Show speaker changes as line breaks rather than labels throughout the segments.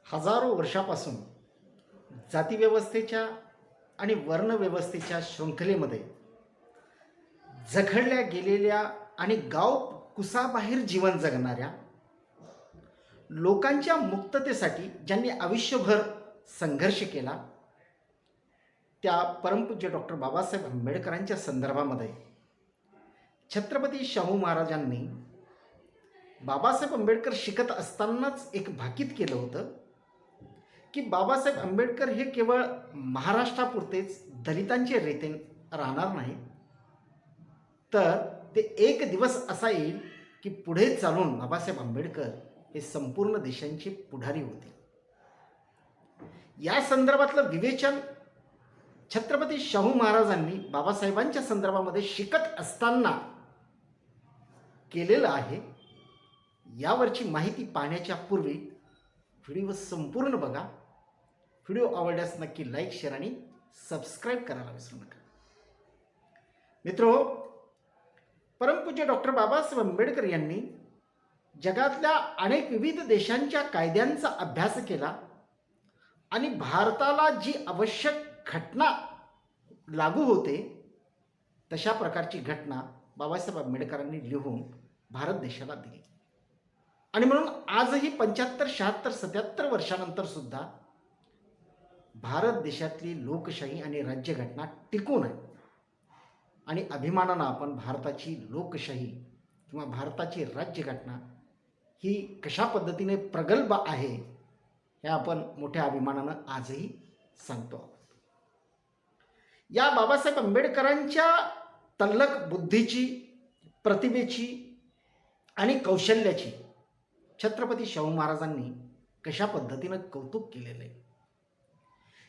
हजारो वर्षापासून जातीव्यवस्थेच्या आणि वर्णव्यवस्थेच्या शृंखलेमध्ये जखडल्या गेलेल्या आणि गाव कुसाबाहेर जीवन जगणाऱ्या लोकांच्या मुक्ततेसाठी ज्यांनी आयुष्यभर संघर्ष केला त्या परमपूज्य डॉक्टर बाबासाहेब आंबेडकरांच्या संदर्भामध्ये छत्रपती शाहू महाराजांनी बाबासाहेब आंबेडकर शिकत असतानाच एक भाकीत केलं होतं की बाबासाहेब आंबेडकर हे केवळ महाराष्ट्रापुरतेच दलितांचे रेते राहणार नाहीत, तर ते एक दिवस असा येईल की पुढे चालून बाबासाहेब आंबेडकर हे संपूर्ण देशांचे पुढारी होते. या संदर्भातलं विवेचन छत्रपती शाहू महाराजांनी बाबासाहेबांच्या संदर्भामध्ये शिकत असताना केलेलं आहे. यावरची माहिती पाहण्याच्या पूर्वी व्हिडिओ संपूर्ण बघा. व्हिडिओ आवडल्यास नक्की लाईक, शेअर आणि सबस्क्राईब करायला विसरू नका. मित्रो, परमपूज्य डॉक्टर बाबासाहेब आंबेडकर यांनी जगातल्या अनेक विविध देशांच्या कायद्यांचा अभ्यास केला आणि भारताला जी आवश्यक घटना लागू होते तशा प्रकारची घटना बाबासाहेब आंबेडकरांनी लिहून भारत देशाला दिली. आणि म्हणून आजही 75, 76, 77 वर्षानंतर सुद्धा भारत देशातली लोकशाही आणि राज्यघटना टिकून आहे. आणि अभिमानानं आपण भारताची लोकशाही किंवा भारताची राज्यघटना ही कशा पद्धतीने प्रगल्भ आहे हे आपण मोठ्या अभिमानानं आजही सांगतो आहोत. या बाबासाहेब आंबेडकरांच्या तल्लख बुद्धीची, प्रतिभेची आणि कौशल्याची छत्रपती शाहू महाराजांनी कशा पद्धतीनं कौतुक केलेलं आहे.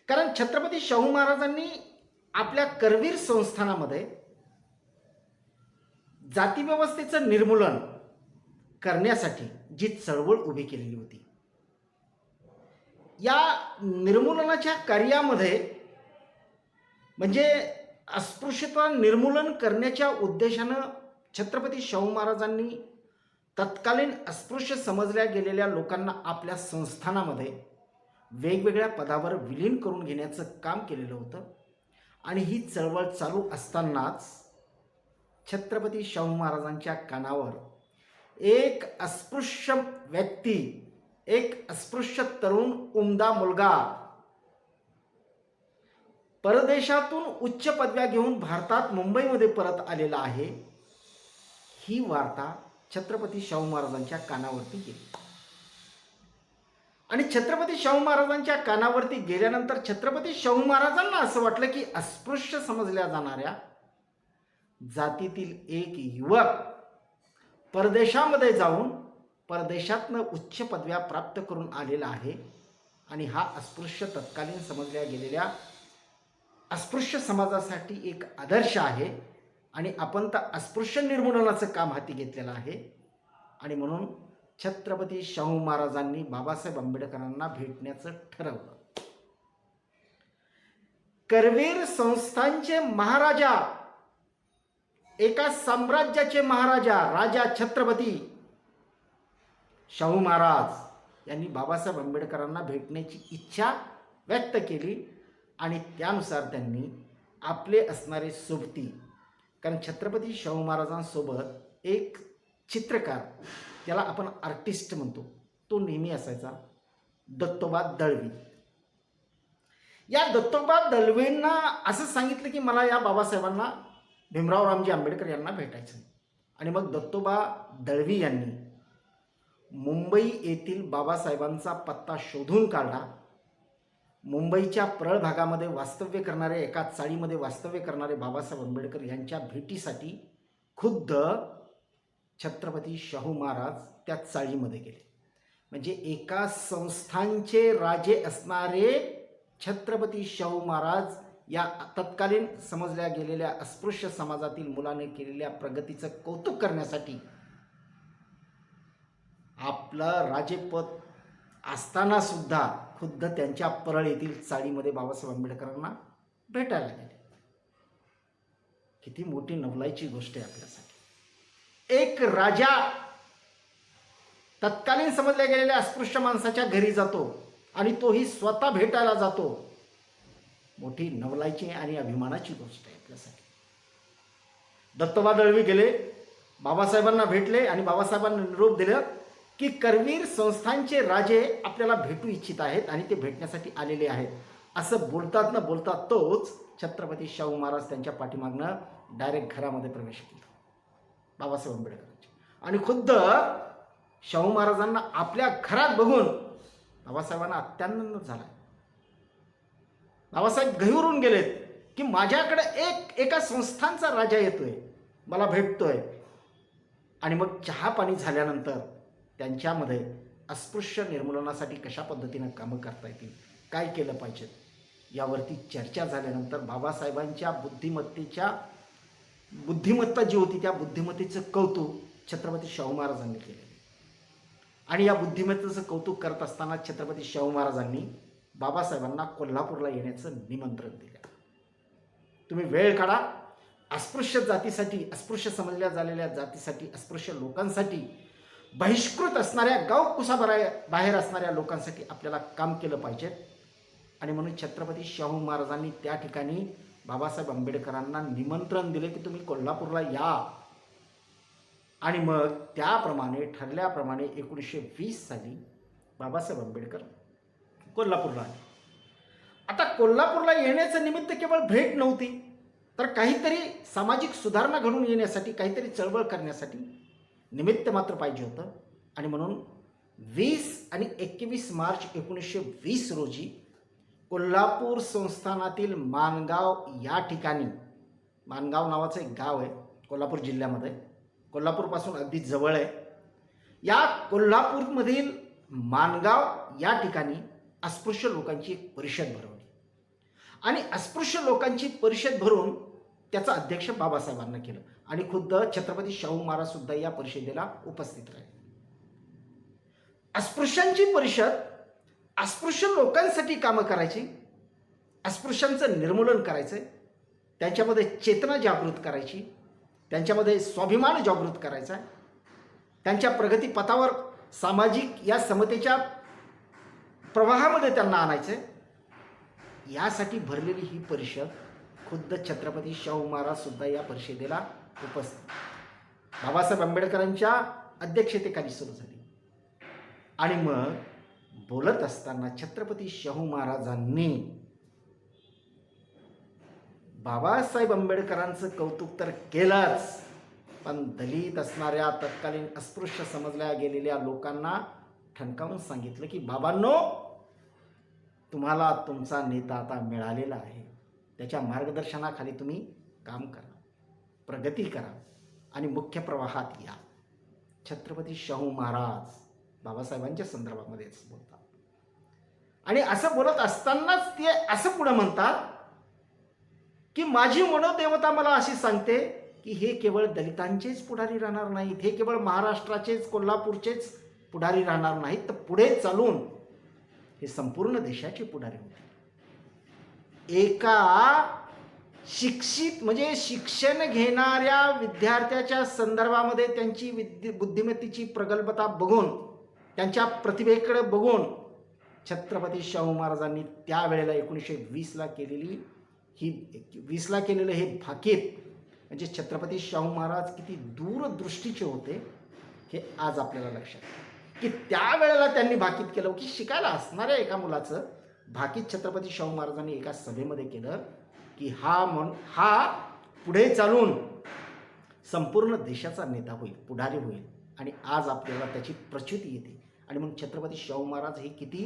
कारण छत्रपती शाहू महाराजांनी आपल्या करवीर संस्थानामध्ये जातीव्यवस्थेचं निर्मूलन करण्यासाठी जी चळवळ उभी केलेली होती, या निर्मूलनाच्या कार्यामध्ये म्हणजे अस्पृश्यता निर्मूलन करण्याच्या उद्देशानं छत्रपती शाहू महाराजांनी तत्कालीन अस्पृश्य समजल्या गेलेल्या लोकांना आपल्या संस्थानामध्ये वेगवेगळ्या पदावर विलीन करून घेण्याचं काम केलेलं होतं. आणि ही चळवळ चालू असतानाच छत्रपती शाहू महाराजांच्या कानावर एक अस्पृश्य व्यक्ती, एक अस्पृश्य तरुण उमदा मुलगा परदेशातून उच्च पदव्या घेऊन भारतात मुंबईमध्ये परत आलेला आहे, ही वार्ता छत्रपती शाहू महाराजांच्या कानावरती गेली. आणि छत्रपती शाहू महाराजांच्या कानावरती गेल्यानंतर छत्रपती शाहू महाराजांना असं वाटलं की अस्पृश्य समजल्या जाणाऱ्या जातीतील एक युवक परदेशामध्ये जाऊन परदेशातनं उच्च पदव्या प्राप्त करून आलेला आहे आणि हा अस्पृश्य तत्कालीन समजल्या गेलेल्या अस्पृश्य समाजासाठी एक आदर्श आहे आणि आपण तर अस्पृश्य निर्मूलनाचं काम हाती घेतलेलं आहे. आणि म्हणून छत्रपती शाहू महाराजांनी बाबासाहेब आंबेडकरांना भेटण्याचं ठरवलं. करवीर संस्थानचे महाराजा, एका साम्राज्याचे महाराजा, राजा छत्रपती शाहू महाराज यांनी बाबासाहेब आंबेडकरांना भेटण्याची इच्छा व्यक्त केली आणि त्यानुसार त्यांनी आपले असणारे सोबती, कारण छत्रपती शाहू महाराजांसोबत एक चित्रकार, त्याला आपण आर्टिस्ट म्हणतो, तो नेहमी असायचा, दत्तोबा दळवी. या दत्तोबा दळवींना असं सांगितलं की मला या बाबासाहेबांना, भीमराव रामजी आंबेडकर यांना भेटायचं. आणि मग दत्तोबा दळवी यांनी मुंबई येथील बाबासाहेबांचा पत्ता शोधून काढला. मुंबईच्या परळ भागामध्ये वास्तव्य करणारे, एका चाळीमध्ये वास्तव्य करणारे बाबासाहेब आंबेडकर यांच्या भेटीसाठी खुद्द छत्रपती शाहू महाराज त्या चाळीमध्ये गेले. म्हणजे एका संस्थानचे राजे असणारे छत्रपती शाहू महाराज या तत्कालीन समजल्या गेलेल्या अस्पृश्य समाजातील मुलाने केलेल्या प्रगतीचं कौतुक करण्यासाठी आपलं राजेपद असताना सुद्धा खुद्द त्यांच्या परळ येथील चाळीमध्ये बाबासाहेब आंबेडकरांना भेटायला गेले. किती मोठी नवलाईची गोष्ट आहे आपल्यासाठी. एक राजा तत्कालीन समजल्या गेलेल्या अस्पृश्य माणसाच्या घरी जातो आणि तोही स्वतः भेटायला जातो. मोठी नवलाची आणि अभिमानाची गोष्ट आहे आपल्यासाठी. दत्तोबा दळवी गेले, बाबासाहेबांना भेटले आणि बाबासाहेबांना निरोप दिला की करवीर संस्थानचे राजे आपल्याला भेटू इच्छित आहेत आणि ते भेटण्यासाठी आलेले आहेत. असं बोलतात न बोलतात तोच छत्रपती शाहू महाराज त्यांच्या पाठीमागनं डायरेक्ट घरामध्ये प्रवेश केला बाबासाहेब आंबेडकरांचे. आणि खुद्द शाहू महाराजांना आपल्या घरात बघून बाबासाहेबांना अत्यानंद झाला. बाबासाहेब गहिवरून गेलेत की माझ्याकडे एका संस्थानचा राजा येतोय, मला भेटतोय. आणि मग चहा पाणी झाल्यानंतर त्यांच्यामध्ये अस्पृश्य निर्मूलनासाठी कशा पद्धतीनं कामं करता येतील, काय केलं पाहिजे यावरती चर्चा झाल्यानंतर बाबासाहेबांच्या बुद्धिमत्ता जी होती त्या बुद्धिमत्तेचं कौतुक छत्रपती शाहू महाराजांनी केले. आणि या बुद्धिमत्तेचं कौतुक करत असताना छत्रपती शाहू महाराजांनी बाबासाहेबांना कोल्हापूरला येण्याचं निमंत्रण दिलं. तुम्ही वेळ काढा, अस्पृश्य जातीसाठी, अस्पृश्य समजल्या झालेल्या जातीसाठी, अस्पृश्य लोकांसाठी, बहिष्कृत असणाऱ्या बाहेर असणाऱ्या लोकांसाठी आपल्याला काम केलं पाहिजे. आणि म्हणून छत्रपती शाहू महाराजांनी त्या ठिकाणी बाबासाहेब आंबेडकरांना निमंत्रण दिले की तुम्ही कोल्हापूरला या. आणि मग त्याप्रमाणे ठरल्याप्रमाणे 1920 साली बाबासाहेब आंबेडकर कोल्हापूरला आले. आता कोल्हापूरला येण्याचं निमित्त केवळ भेट नव्हती, तर काहीतरी सामाजिक सुधारणा घडून येण्यासाठी, काहीतरी चळवळ करण्यासाठी निमित्त मात्र पाहिजे होतं. आणि म्हणून 20 आणि 21 मार्च 1920 रोजी कोल्हापूर संस्थानातील माणगाव या ठिकाणी, माणगाव नावाचं एक गाव आहे कोल्हापूर जिल्ह्यामध्ये, कोल्हापूरपासून अगदी जवळ आहे. या कोल्हापूरमधील माणगाव या ठिकाणी अस्पृश्य लोकांची एक परिषद भरवली. आणि अस्पृश्य लोकांची परिषद भरून त्याचा अध्यक्ष बाबासाहेबांना केलं. आणि खुद्द छत्रपती शाहू महाराज सुद्धा या परिषदेला उपस्थित राहिले. अस्पृश्यांची परिषद अस्पृश्य लोकांसाठी कामं करायची, अस्पृश्यांचं निर्मूलन करायचं, त्यांच्यामध्ये चेतना जागृत करायची, त्यांच्यामध्ये स्वाभिमान जागृत करायचा, त्यांच्या प्रगतीपथावर सामाजिक या समतेच्या प्रवाहामध्ये त्यांना आणायचं, यासाठी भरलेली ही परिषद खुद्द छत्रपती शाहू महाराज सुद्धा या परिषदेला उपस्थित. बाबासाहेब आंबेडकरांच्या अध्यक्षतेखाली सुरू झाली. आणि मग बोलत असताना छत्रपती शाहू महाराजांनी बाबासाहेब आंबेडकरांचं कौतुक तर केलंच, पण दलित असणाऱ्या तत्कालीन अस्पृश्य समजल्या गेलेल्या लोकांना ठणकावून सांगितलं की बाबांनो, तुम्हाला तुमचा नेता आता मिळालेला आहे, त्याच्या मार्गदर्शनाखाली तुम्ही काम करा, प्रगती करा आणि मुख्य प्रवाहात या. छत्रपती शाहू महाराज बाबासाहेबांच्या संदर्भामध्येच बोलतात. आणि असं बोलत असतानाच ते असं पुढे म्हणतात की माझी मनोदेवता मला अशी सांगते की हे केवळ दलितांचेच पुढारी राहणार नाहीत, हे केवळ महाराष्ट्राचेच, कोल्हापूरचेच पुढारी राहणार नाहीत, तर पुढे चालून हे संपूर्ण देशाचे पुढारी होते. एका शिक्षित म्हणजे शिक्षण घेणाऱ्या विद्यार्थ्याच्या संदर्भामध्ये त्यांची बुद्धिमत्तेची प्रगल्भता बघून, त्यांच्या प्रतिभेकडे बघून छत्रपती शाहू महाराजांनी त्यावेळेला 1920ला केलेलं हे भाकीत, म्हणजे छत्रपती शाहू महाराज किती दूरदृष्टीचे होते हे आज आपल्याला लक्षात आहे. की त्यावेळेला त्यांनी भाकीत केलं की शिकायला असणाऱ्या एका मुलाचं भाकीत छत्रपती शाहू महाराजांनी एका सभेमध्ये केलं की हा पुढे चालून संपूर्ण देशाचा नेता होईल, पुढारी होईल. आणि आज आपल्याला त्याची प्रचिती येते. आणि मग छत्रपती शाहू महाराज हे किती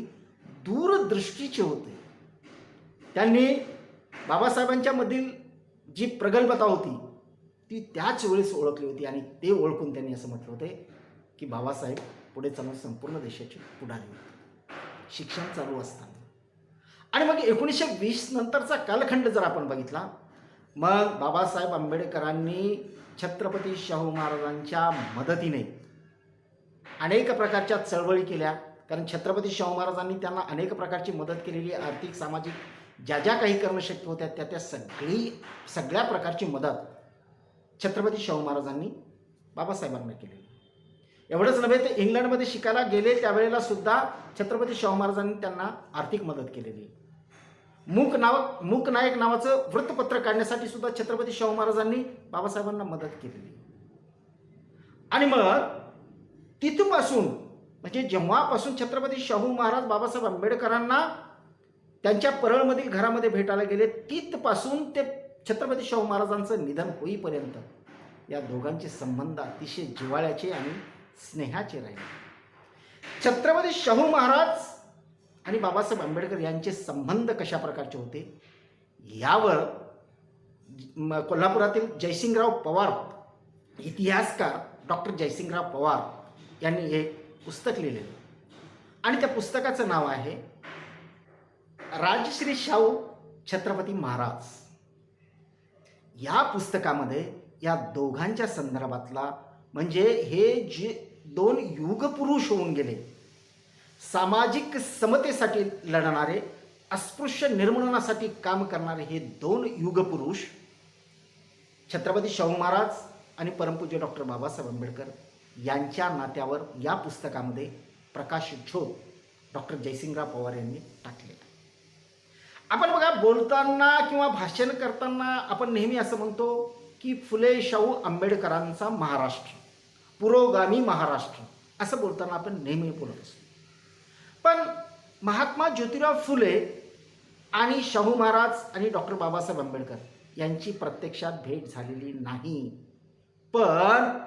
दूरदृष्टीचे होते. त्यांनी बाबासाहेबांच्या मधील जी प्रगल्भता होती ती त्याच वेळेस ओळखली होती. आणि ते ओळखून त्यांनी असं म्हटलं होते की बाबासाहेब पुढे चालून संपूर्ण देशाचे पुढारी होते, शिक्षण चालू असताना. आणि मग 1920 नंतरचा कालखंड जर आपण बघितला, मग बाबासाहेब आंबेडकरांनी छत्रपती शाहू महाराजांच्या मदतीने अनेक प्रकारच्या चळवळी केल्या. कारण छत्रपती शाहू महाराजांनी त्यांना अनेक प्रकारची मदत केलेली, आर्थिक, सामाजिक, ज्या काही करणं शक्य होत्या त्या सगळ्या प्रकारची मदत छत्रपती शाहू महाराजांनी बाबासाहेबांना केली. एवढंच नव्हे तर इंग्लंडमध्ये शिकायला गेले त्यावेळेला सुद्धा छत्रपती शाहू महाराजांनी त्यांना आर्थिक मदत केलेली. मूक नायक नावाचं वृत्तपत्र काढण्यासाठी सुद्धा छत्रपती शाहू महाराजांनी बाबासाहेबांना मदत केलेली. आणि मग तिथपासून म्हणजे जेव्हापासून छत्रपती शाहू महाराज बाबासाहेब आंबेडकरांना त्यांच्या परळमधील घरामध्ये भेटायला गेले, तिथपासून ते छत्रपती शाहू महाराजांचं निधन होईपर्यंत या दोघांचे संबंध अतिशय जिव्हाळ्याचे आणि स्नेहाचे राहिले. छत्रपती शाहू महाराज आणि बाबासाहेब आंबेडकर यांचे संबंध कशा प्रकारचे होते यावर कोल्हापुरातील जयसिंगराव पवार, इतिहासकार डॉक्टर जयसिंगराव पवार यांनी एक पुस्तक लिहिलेलं आणि त्या पुस्तकाचं नाव आहे राजश्री शाहू छत्रपती महाराज. या पुस्तकामध्ये या दोघांच्या संदर्भातला म्हणजे हे जे दोन युगपुरुष होऊन गेले, सामाजिक समतेसाठी लढणारे, अस्पृश्य निर्मूलनासाठी काम करणारे हे दोन युगपुरुष छत्रपती शाहू महाराज आणि परमपूज्य डॉक्टर बाबासाहेब आंबेडकर यांच्या नात्यावर या पुस्तकामध्ये प्रकाश झोत डॉक्टर जयसिंगराव पवार यांनी टाकले. आपण बघा, बोलताना किंवा भाषण करताना आपण नेहमी असं म्हणतो की फुले शाहू आंबेडकरांचा महाराष्ट्र, पुरोगामी महाराष्ट्र असं बोलताना आपण नेहमी बोलत असतो. पण महात्मा ज्योतिराव फुले आणि शाहू महाराज आणि डॉक्टर बाबासाहेब आंबेडकर यांची प्रत्यक्षात भेट झालेली नाही. पण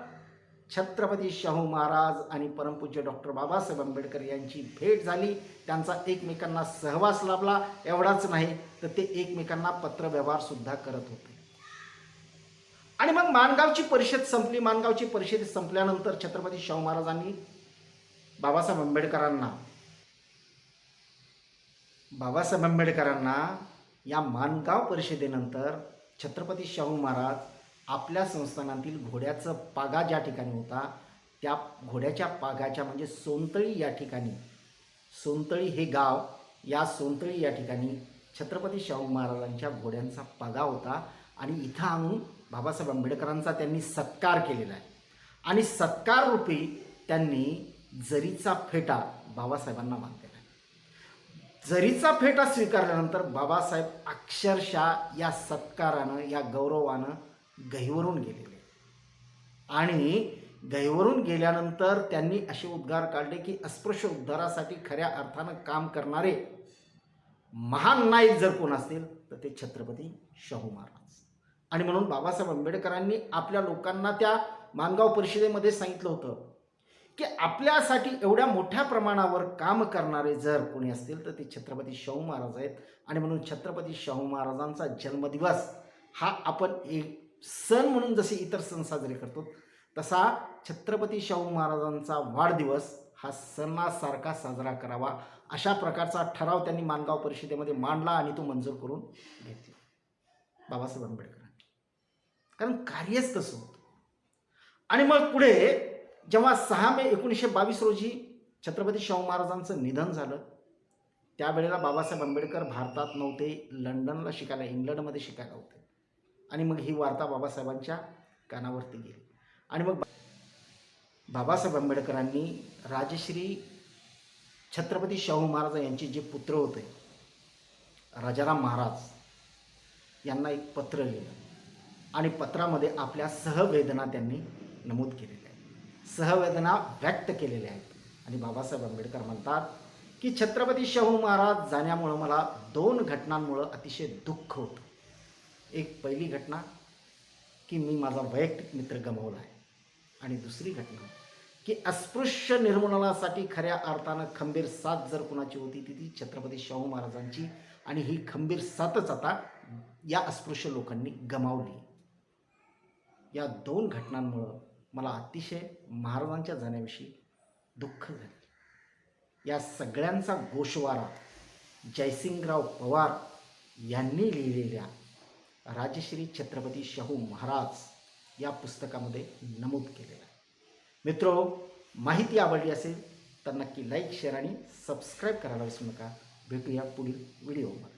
छत्रपती शाहू महाराज आणि परमपूज्य डॉक्टर बाबासाहेब आंबेडकर यांची भेट झाली, त्यांचा एकमेकांना सहवास लाभला. एवढाच नाही तर ते एकमेकांना पत्रव्यवहारसुद्धा करत होते. आणि मग माणगावची परिषद संपली. माणगावची परिषद संपल्यानंतर छत्रपती शाहू महाराजांनी बाबासाहेब आंबेडकरांना या माणगाव परिषदेनंतर छत्रपती शाहू महाराज आपल्या संस्थानातील घोड्याचं पागा ज्या ठिकाणी होता त्या घोड्याच्या पागाच्या म्हणजे सोनतळी या ठिकाणी, सोनतळी हे गाव, या सोनतळी या ठिकाणी छत्रपती शाहू महाराजांच्या घोड्यांचा पागा होता आणि इथं आणून बाबासाहेब आंबेडकरांचा त्यांनी सत्कार केलेला आहे. आणि सत्कार रूपी त्यांनी जरीचा फेटा बाबासाहेबांना बांधलेला आहे. जरीचा फेटा स्वीकारल्यानंतर बाबासाहेब अक्षरशः या सत्कारानं, या गौरवानं गहिवरून गेलेले. आणि गहिवरून गेल्यानंतर त्यांनी असे उद्गार काढले की अस्पृश्य उद्धारासाठी खऱ्या अर्थानं काम करणारे महान नायक जर कोण असतील तर ते छत्रपती शाहू महाराज. आणि म्हणून बाबासाहेब आंबेडकरांनी आपल्या लोकांना त्या माणगाव परिषदेमध्ये सांगितलं होतं की आपल्यासाठी एवढ्या मोठ्या प्रमाणावर काम करणारे जर कोणी असतील तर ते छत्रपती शाहू महाराज आहेत. आणि म्हणून छत्रपती शाहू महाराजांचा जन्मदिवस हा आपण एक सण म्हणून जसे इतर सण साजरे करतो तसा छत्रपती शाहू महाराजांचा वाढदिवस हा सणासारखा साजरा करावा, अशा प्रकारचा ठराव त्यांनी माणगाव परिषदेमध्ये मांडला आणि तो मंजूर करून घेतला बाबासाहेब आंबेडकरांनी. कारण कार्यच तसं होतं. आणि मग पुढे जेव्हा 6 मे 1922 रोजी छत्रपती शाहू महाराजांचं निधन झालं त्यावेळेला बाबासाहेब आंबेडकर भारतात नव्हते, लंडनला शिकायला, इंग्लंडमध्ये शिकायला होते. आणि मग ही वार्ता बाबासाहेबांच्या कानावरती गेली. आणि मग बाबासाहेब आंबेडकरांनी राजश्री छत्रपती शाहू महाराज यांचे जे पुत्र होते राजाराम महाराज यांना एक पत्र लिहिलं आणि पत्रामध्ये आपल्या सहवेदना त्यांनी नमूद केलेल्या आहेत, सहवेदना व्यक्त केलेल्या आहेत. आणि बाबासाहेब आंबेडकर म्हणतात की छत्रपती शाहू महाराज जाण्यामुळं मला 2 घटनांमुळं अतिशय दुःख होतं. एक पहिली घटना की मी माझा वैयक्तिक मित्र गमावला आहे आणि दुसरी घटना की अस्पृश्य निर्मूलनासाठी खऱ्या अर्थानं खंबीर साथ जर कुणाची होती ती छत्रपती शाहू महाराजांची. आणि ही खंबीर साथच आता या अस्पृश्य लोकांनी गमावली. या 2 घटनांमुळं मला अतिशय महाराजांच्या जाण्याविषयी दुःख झाले. या सगळ्यांचा गोषवारा जयसिंगराव पवार यांनी लिहिलेल्या राजश्री छत्रपती शाहू महाराज या पुस्तकामध्ये नमूद केलेलं आहे. मित्रो, माहिती आवडली असेल तर नक्की लाईक, शेअर आणि सबस्क्राईब करायला विसरू नका. भेटूया पुढील व्हिडिओमध्ये.